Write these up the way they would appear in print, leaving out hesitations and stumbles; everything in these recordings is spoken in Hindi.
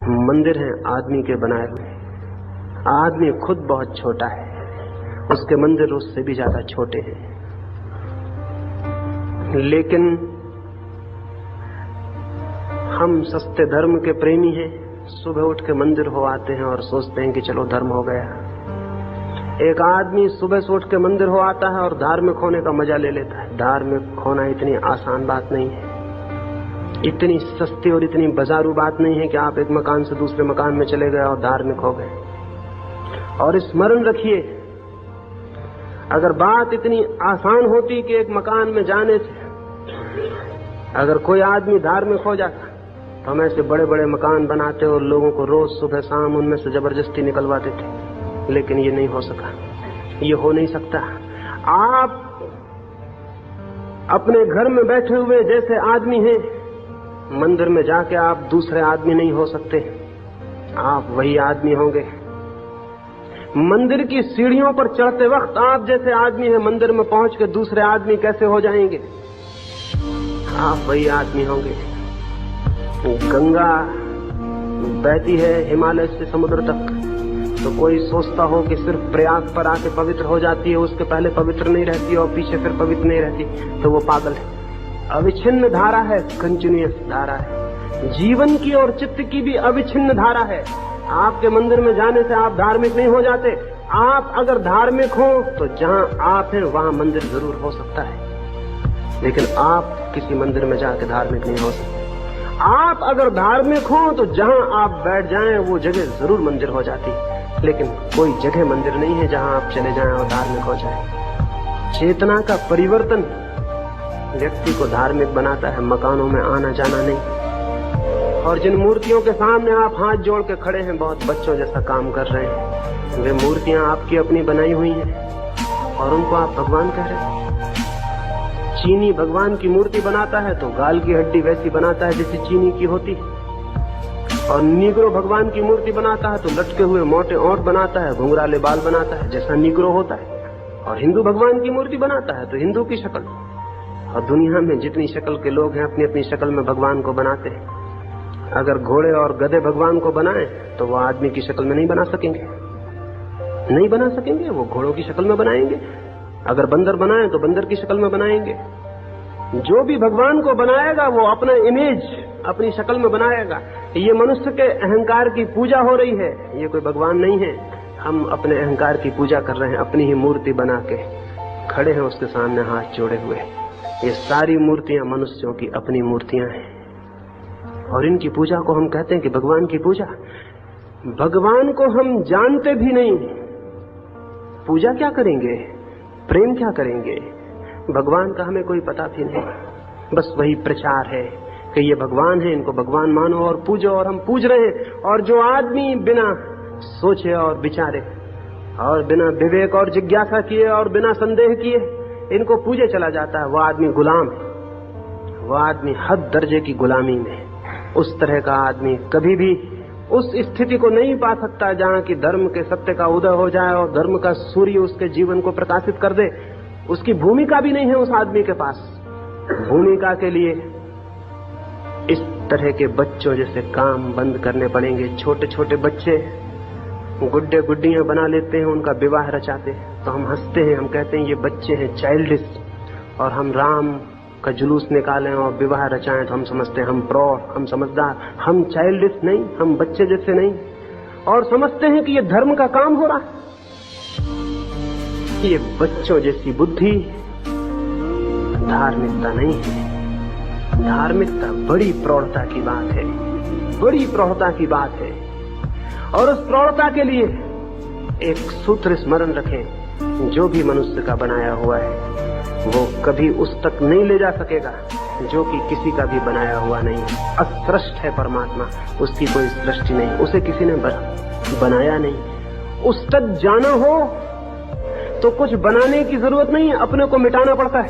मंदिर हैं आदमी के बनाए हुए। आदमी खुद बहुत छोटा है, उसके मंदिर उससे भी ज्यादा छोटे हैं। लेकिन हम सस्ते धर्म के प्रेमी हैं, सुबह उठ के मंदिर हो आते हैं और सोचते हैं कि चलो धर्म हो गया। एक आदमी सुबह से उठ के मंदिर हो आता है और धार्मिक होने का मजा ले लेता है। धार्मिक होना इतनी आसान बात नहीं है, इतनी सस्ती और इतनी बाजारू बात नहीं है कि आप एक मकान से दूसरे मकान में चले गए और धार्मिक हो गए। और स्मरण रखिए, अगर बात इतनी आसान होती कि एक मकान में जाने से अगर कोई आदमी धार्मिक हो जाता तो हम ऐसे बड़े बड़े मकान बनाते और लोगों को रोज सुबह शाम उनमें से जबरदस्ती निकलवाते थे। लेकिन ये नहीं हो सका, ये हो नहीं सकता। आप अपने घर में बैठे हुए जैसे आदमी हैं, मंदिर में जाके आप दूसरे आदमी नहीं हो सकते, आप वही आदमी होंगे। मंदिर की सीढ़ियों पर चढ़ते वक्त आप जैसे आदमी हैं, मंदिर में पहुंच के दूसरे आदमी कैसे हो जाएंगे? आप वही आदमी होंगे। गंगा बहती है हिमालय से समुद्र तक, तो कोई सोचता हो कि सिर्फ प्रयाग पर आके पवित्र हो जाती है, उसके पहले पवित्र नहीं रहती और पीछे फिर पवित्र नहीं रहती, तो वो पागल है। अविच्छिन्न धारा है, कंटिन्यूअस धारा है। जीवन की और चित्त की भी अविच्छिन्न धारा है। आपके मंदिर में जाने से आप धार्मिक नहीं हो जाते। आप अगर धार्मिक हो तो जहां आप हैं वहां मंदिर जरूर हो सकता है, लेकिन आप किसी मंदिर में जाके धार्मिक नहीं हो सकते। आप अगर धार्मिक हो तो जहां आप बैठ जाएं वो जगह जरूर मंदिर हो जाती है, लेकिन कोई जगह मंदिर नहीं है जहां आप चले जाएं और धार्मिक हो जाएं। चेतना का परिवर्तन व्यक्ति को धार्मिक बनाता है, मकानों में आना जाना नहीं। और जिन मूर्तियों के सामने आप हाथ जोड़ के खड़े हैं, बहुत बच्चों जैसा काम कर रहे हैं, वे मूर्तियां आपकी अपनी बनाई हुई हैं और उनको आप भगवान कह रहे हैं। चीनी भगवान की मूर्ति बनाता है तो गाल की हड्डी वैसी बनाता है जैसी चीनी की होती है, और नीग्रो भगवान की मूर्ति बनाता है तो लटके हुए मोटे ओंठ बनाता है, घुंघराले बाल बनाता है जैसा नीग्रो होता है। और हिंदू भगवान की मूर्ति बनाता है तो हिंदू की शक्ल। और दुनिया में जितनी शक्ल के लोग हैं अपनी अपनी शक्ल में भगवान को बनाते हैं। अगर घोड़े और गधे भगवान को बनाएं तो वो आदमी की शक्ल में नहीं बना सकेंगे, नहीं बना सकेंगे, वो घोड़ों की शक्ल में बनाएंगे। अगर बंदर बनाएं तो बंदर की शक्ल में बनाएंगे। जो भी भगवान को बनाएगा वो अपना इमेज अपनी शक्ल में बनाएगा। ये मनुष्य के अहंकार की पूजा हो रही है, ये कोई भगवान नहीं है। हम अपने अहंकार की पूजा कर रहे हैं, अपनी ही मूर्ति बना के खड़े हैं उसके सामने हाथ जोड़े हुए। ये सारी मूर्तियां मनुष्यों की अपनी मूर्तियां हैं और इनकी पूजा को हम कहते हैं कि भगवान की पूजा। भगवान को हम जानते भी नहीं, पूजा क्या करेंगे, प्रेम क्या करेंगे? भगवान का हमें कोई पता भी नहीं, बस वही प्रचार है कि ये भगवान है, इनको भगवान मानो और पूजो, और हम पूज रहे हैं। और जो आदमी बिना सोचे और विचारे और बिना विवेक और जिज्ञासा किए और बिना संदेह किए इनको पूजे चला जाता है, वो आदमी गुलाम है, वो आदमी हद दर्जे की गुलामी में। उस तरह का आदमी कभी भी उस स्थिति को नहीं पा सकता जहां की धर्म के सत्य का उदय हो जाए और धर्म का सूर्य उसके जीवन को प्रकाशित कर दे। उसकी भूमिका भी नहीं है उस आदमी के पास। भूमिका के लिए इस तरह के बच्चों जैसे काम बंद करने पड़ेंगे। छोटे छोटे बच्चे गुड्डे गुड्डियां बना लेते हैं, उनका विवाह रचाते हैं तो हम हंसते हैं, हम कहते हैं ये बच्चे हैं चाइल्डिश। और हम राम का जुलूस निकालें और विवाह रचाएं तो हम समझते हैं हम प्रौढ़, हम समझदार। हम चाइल्डिश नहीं, हम बच्चे जैसे नहीं, और समझते हैं कि ये धर्म का काम हो रहा है। ये बच्चों जैसी बुद्धि धार्मिकता नहीं है। धार्मिकता बड़ी प्रौढ़ता की बात है, बड़ी प्रौढ़ता की बात है। और उस प्रौढ़ता के लिए एक सूत्र स्मरण रखें, जो भी मनुष्य का बनाया हुआ है वो कभी उस तक नहीं ले जा सकेगा जो कि किसी का भी बनाया हुआ नहीं। असृष्ट है परमात्मा, उसकी कोई सृष्टि नहीं, उसे किसी ने बनाया नहीं। उस तक जाना हो तो कुछ बनाने की जरूरत नहीं है, अपने को मिटाना पड़ता है।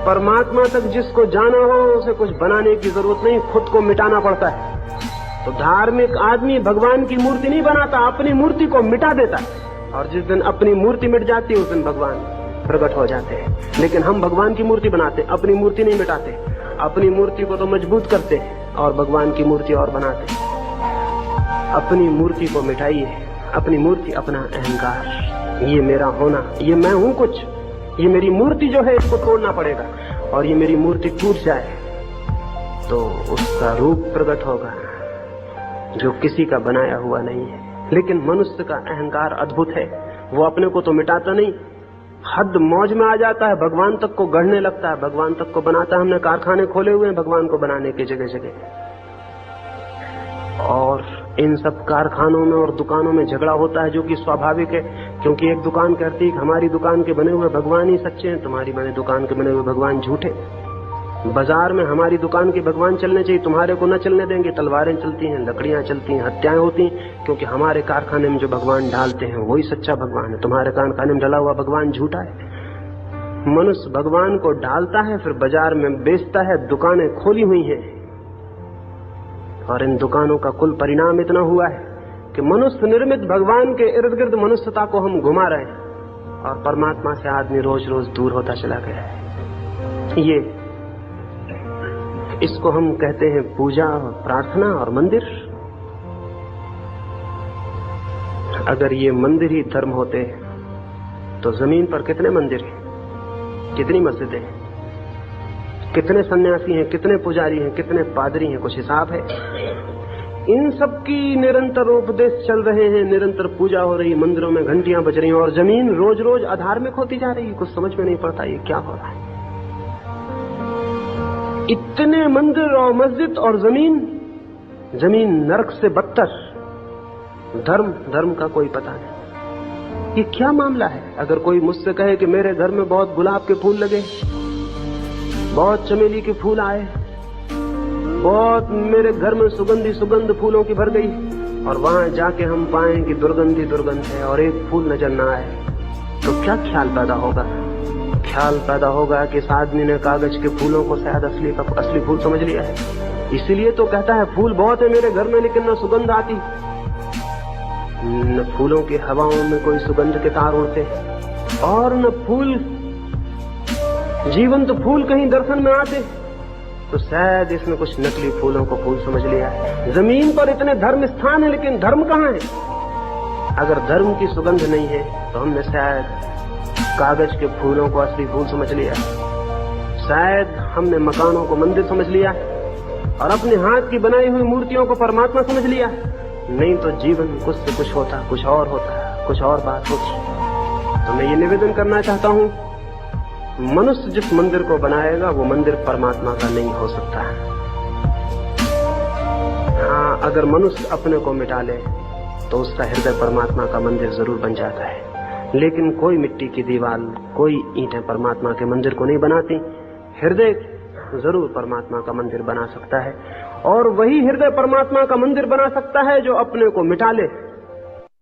परमात्मा तक जिसको जाना हो उसे कुछ बनाने की जरूरत नहीं, खुद को मिटाना पड़ता है। तो धार्मिक आदमी भगवान की मूर्ति नहीं बनाता, अपनी मूर्ति को मिटा देता है। और जिस दिन अपनी मूर्ति मिट जाती है उस दिन भगवान प्रकट हो जाते हैं। लेकिन हम भगवान की मूर्ति बनाते, अपनी मूर्ति नहीं मिटाते। अपनी मूर्ति को तो मजबूत करते हैं, और भगवान की मूर्ति और बनाते। अपनी मूर्ति को मिटाइए, अपनी मूर्ति अपना अहंकार, ये मेरा होना, ये मैं हूं कुछ, ये मेरी मूर्ति जो है इसको तोड़ना पड़ेगा। और ये मेरी मूर्ति टूट जाए तो उसका रूप प्रकट होगा जो किसी का बनाया हुआ नहीं है। लेकिन मनुष्य का अहंकार अद्भुत है, वो अपने को तो मिटाता नहीं, हद मौज में आ जाता है, भगवान तक को गढ़ने लगता है, भगवान तक को बनाता है। हमने कारखाने खोले हुए हैं भगवान को बनाने के जगह जगह, और इन सब कारखानों में और दुकानों में झगड़ा होता है जो कि स्वाभाविक है, क्योंकि एक दुकान कहती है हमारी दुकान के बने हुए भगवान ही सच्चे हैं, तुम्हारी बने दुकान के बने हुए भगवान झूठे। बाजार में हमारी दुकान के भगवान चलने चाहिए, तुम्हारे को न चलने देंगे। तलवारें चलती हैं, लकड़ियां चलती हैं, हत्याएं होती हैं, क्योंकि हमारे कारखाने में जो भगवान डालते हैं वही सच्चा भगवान है, तुम्हारे कारखाने में डला हुआ भगवान झूठा है। मनुष्य भगवान को डालता है, फिर बाजार में बेचता है, दुकानें खोली हुई हैं, और इन दुकानों का कुल परिणाम इतना हुआ है कि मनुष्य निर्मित भगवान के इर्द गिर्द मनुष्यता को हम घुमा रहे हैं, और परमात्मा से आदमी रोज रोज दूर होता चला गया है। ये इसको हम कहते हैं पूजा और प्रार्थना और मंदिर। अगर ये मंदिर ही धर्म होते तो जमीन पर कितने मंदिर हैं, कितनी मस्जिदें हैं, कितने सन्यासी हैं, कितने पुजारी हैं, कितने पादरी हैं, कुछ हिसाब है? इन सब की निरंतर उपदेश चल रहे हैं, निरंतर पूजा हो रही, मंदिरों में घंटियां बज रही हैं, और जमीन रोज रोज अधार्मिक होती जा रही है। कुछ समझ में नहीं पड़ता ये क्या हो रहा है। इतने मंदिर और मस्जिद और जमीन नरक से बदतर, धर्म का कोई पता नहीं। ये क्या मामला है? अगर कोई मुझसे कहे कि मेरे घर में बहुत गुलाब के फूल लगे, बहुत चमेली के फूल आए, बहुत मेरे घर में सुगंध फूलों की भर गई, और वहां जाके हम पाएं कि दुर्गंध है और एक फूल नजर ना आए, तो क्या ख्याल पैदा होगा? ख्याल पैदा होगा कि इस आदमी ने कागज के फूलों को शायद असली फूल समझ लिया है। इसीलिए तो कहता है फूल बहुत है मेरे घर में, लेकिन न सुगंध आती, न फूलों की हवाओं में कोई सुगंध के तार उड़ते, और न फूल जीवंत फूल कहीं दर्शन में आते। तो शायद इसने कुछ नकली फूलों को फूल समझ लिया है। जमीन पर इतने धर्म स्थान है, लेकिन धर्म कहाँ है? अगर धर्म की सुगंध नहीं है तो हमने शायद कागज के फूलों को असली फूल समझ लिया, शायद हमने मकानों को मंदिर समझ लिया, और अपने हाथ की बनाई हुई मूर्तियों को परमात्मा समझ लिया। नहीं तो जीवन कुछ से कुछ होता, कुछ और होता, कुछ और बात होती। तो मैं ये निवेदन करना चाहता हूं, मनुष्य जिस मंदिर को बनाएगा वो मंदिर परमात्मा का नहीं हो सकता। हाँ, अगर मनुष्य अपने को मिटा ले तो उसका हृदय परमात्मा का मंदिर जरूर बन जाता है, लेकिन कोई मिट्टी की दीवार, कोई ईंटें परमात्मा के मंदिर को नहीं बनाती। हृदय जरूर परमात्मा का मंदिर बना सकता है, और वही हृदय परमात्मा का मंदिर बना सकता है जो अपने को मिटा ले।